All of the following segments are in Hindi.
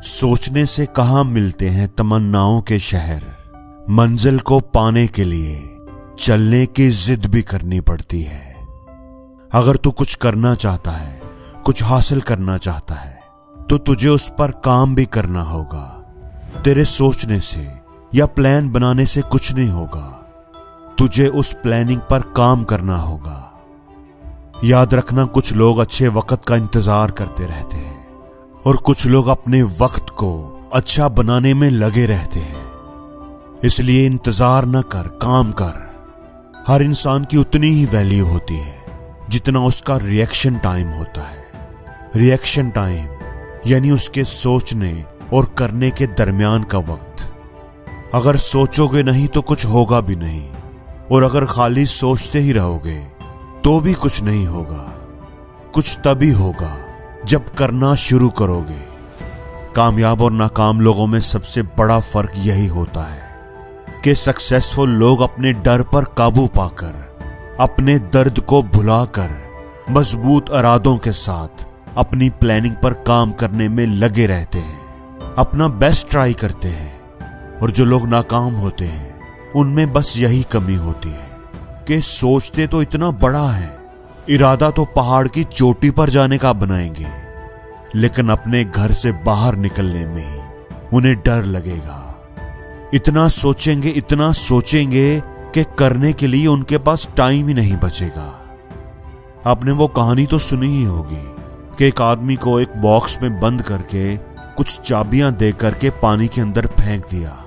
सोचने से कहाँ मिलते हैं तमन्नाओं के शहर। मंजिल को पाने के लिए चलने की जिद भी करनी पड़ती है। अगर तू कुछ करना चाहता है, कुछ हासिल करना चाहता है, तो तुझे उस पर काम भी करना होगा। तेरे सोचने से या प्लान बनाने से कुछ नहीं होगा, तुझे उस प्लानिंग पर काम करना होगा। याद रखना, कुछ लोग अच्छे वक्त का इंतजार करते रहते हैं और कुछ लोग अपने वक्त को अच्छा बनाने में लगे रहते हैं। इसलिए इंतजार न कर, काम कर। हर इंसान की उतनी ही वैल्यू होती है जितना उसका रिएक्शन टाइम होता है। रिएक्शन टाइम यानी उसके सोचने और करने के दरमियान का वक्त। अगर सोचोगे नहीं तो कुछ होगा भी नहीं, और अगर खाली सोचते ही रहोगे तो भी कुछ नहीं होगा। कुछ तभी होगा जब करना शुरू करोगे। कामयाब और नाकाम लोगों में सबसे बड़ा फर्क यही होता है कि सक्सेसफुल लोग अपने डर पर काबू पाकर, अपने दर्द को भुलाकर, मजबूत इरादों के साथ अपनी प्लानिंग पर काम करने में लगे रहते हैं, अपना बेस्ट ट्राई करते हैं। और जो लोग नाकाम होते हैं उनमें बस यही कमी होती है कि सोचते तो इतना बड़ा है, इरादा तो पहाड़ की चोटी पर जाने का बनाएंगे, लेकिन अपने घर से बाहर निकलने में ही उन्हें डर लगेगा। इतना सोचेंगे कि करने के लिए उनके पास टाइम ही नहीं बचेगा। आपने वो कहानी तो सुनी ही होगी कि एक आदमी को एक बॉक्स में बंद करके कुछ चाबियां दे करके पानी के अंदर फेंक दिया।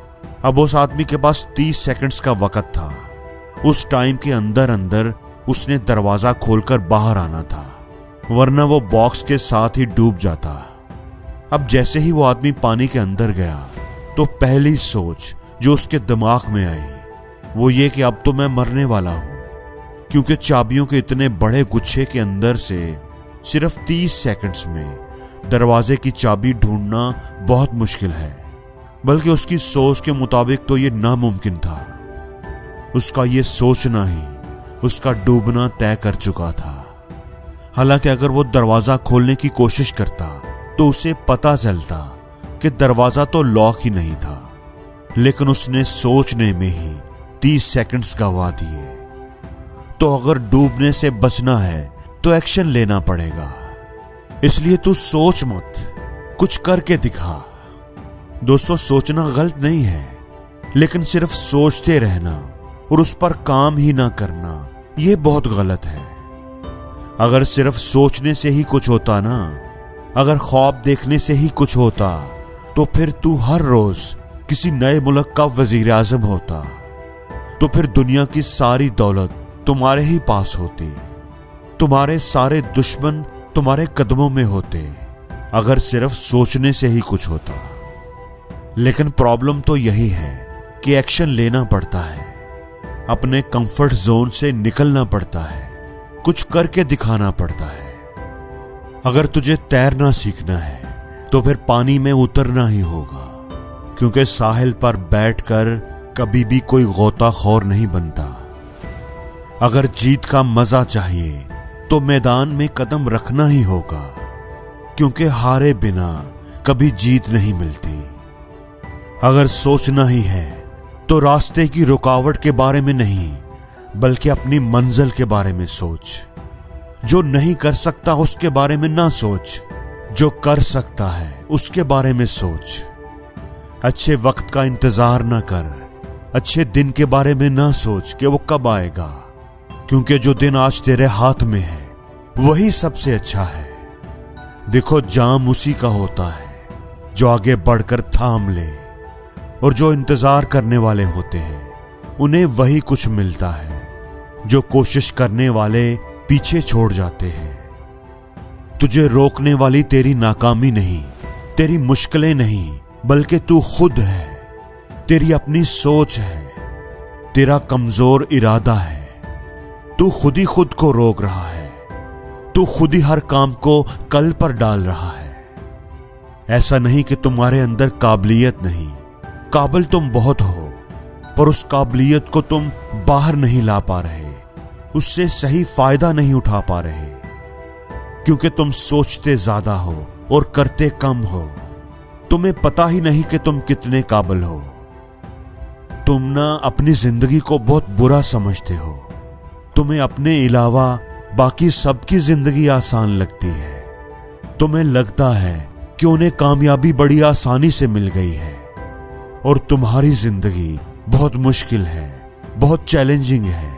अब उस आदमी के पास 30 सेकंड्स का वक्त था। उस टाइम के अंदर उसने दरवाजा खोलकर बाहर आना था, वरना वो बॉक्स के साथ ही डूब जाता। अब जैसे ही वो आदमी पानी के अंदर गया तो पहली सोच जो उसके दिमाग में आई वो ये कि अब तो मैं मरने वाला हूं, क्योंकि चाबियों के इतने बड़े गुच्छे के अंदर से सिर्फ 30 सेकंड्स में दरवाजे की चाबी ढूंढना बहुत मुश्किल है। बल्कि उसकी सोच के मुताबिक तो ये नामुमकिन था। उसका ये सोचना ही उसका डूबना तय कर चुका था। हालांकि अगर वो दरवाजा खोलने की कोशिश करता तो उसे पता चलता कि दरवाजा तो लॉक ही नहीं था, लेकिन उसने सोचने में ही 30 सेकंड्स गंवा दिए। तो अगर डूबने से बचना है तो एक्शन लेना पड़ेगा। इसलिए तू सोच मत, कुछ करके दिखा। दोस्तों, सोचना गलत नहीं है, लेकिन सिर्फ सोचते रहना और उस पर काम ही ना करना ये बहुत गलत है। अगर सिर्फ सोचने से ही कुछ होता ना, अगर ख्वाब देखने से ही कुछ होता, तो फिर तू हर रोज किसी नए मुल्क का वजीर आजम होता। तो फिर दुनिया की सारी दौलत तुम्हारे ही पास होती, तुम्हारे सारे दुश्मन तुम्हारे कदमों में होते, अगर सिर्फ सोचने से ही कुछ होता। लेकिन प्रॉब्लम तो यही है कि एक्शन लेना पड़ता है, अपने कंफर्ट जोन से निकलना पड़ता है, कुछ करके दिखाना पड़ता है। अगर तुझे तैरना सीखना है तो फिर पानी में उतरना ही होगा, क्योंकि साहिल पर बैठकर कभी भी कोई गोताखोर नहीं बनता। अगर जीत का मजा चाहिए तो मैदान में कदम रखना ही होगा, क्योंकि हारे बिना कभी जीत नहीं मिलती। अगर सोचना ही है तो रास्ते की रुकावट के बारे में नहीं, बल्कि अपनी मंजिल के बारे में सोच। जो नहीं कर सकता उसके बारे में ना सोच, जो कर सकता है उसके बारे में सोच। अच्छे वक्त का इंतजार ना कर, अच्छे दिन के बारे में ना सोच कि वो कब आएगा, क्योंकि जो दिन आज तेरे हाथ में है वही सबसे अच्छा है। देखो, जाम उसी का होता है जो आगे बढ़कर थाम ले, और जो इंतजार करने वाले होते हैं उन्हें वही कुछ मिलता है जो कोशिश करने वाले पीछे छोड़ जाते हैं। तुझे रोकने वाली तेरी नाकामी नहीं, तेरी मुश्किलें नहीं, बल्कि तू खुद है, तेरी अपनी सोच है, तेरा कमजोर इरादा है। तू खुद ही खुद को रोक रहा है, तू खुद ही हर काम को कल पर डाल रहा है। ऐसा नहीं कि तुम्हारे अंदर काबिलियत नहीं, काबिल तुम बहुत हो, पर उस काबिलियत को तुम बाहर नहीं ला पा रहे, उससे सही फायदा नहीं उठा पा रहे, क्योंकि तुम सोचते ज्यादा हो और करते कम हो। तुम्हें पता ही नहीं कि तुम कितने काबिल हो। तुम ना अपनी जिंदगी को बहुत बुरा समझते हो। तुम्हें अपने अलावा बाकी सबकी जिंदगी आसान लगती है। तुम्हें लगता है कि उन्हें कामयाबी बड़ी आसानी से मिल गई है और तुम्हारी जिंदगी बहुत मुश्किल है, बहुत चैलेंजिंग है।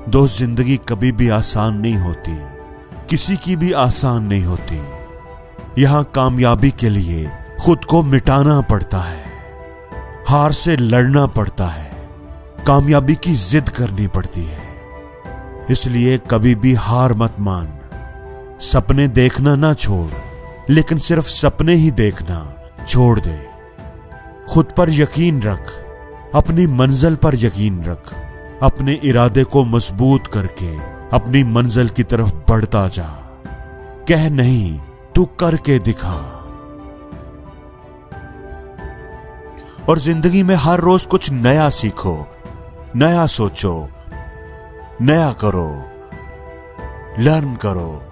दोस्त, जिंदगी कभी भी आसान नहीं होती, किसी की भी आसान नहीं होती। यहां कामयाबी के लिए खुद को मिटाना पड़ता है, हार से लड़ना पड़ता है, कामयाबी की जिद करनी पड़ती है। इसलिए कभी भी हार मत मान। सपने देखना ना छोड़, लेकिन सिर्फ सपने ही देखना छोड़ दे। खुद पर यकीन रख, अपनी मंजिल पर यकीन रख। अपने इरादे को मजबूत करके अपनी मंजिल की तरफ बढ़ता जा। कह नहीं, तू करके दिखा। और जिंदगी में हर रोज कुछ नया सीखो, नया सोचो, नया करो, लर्न करो।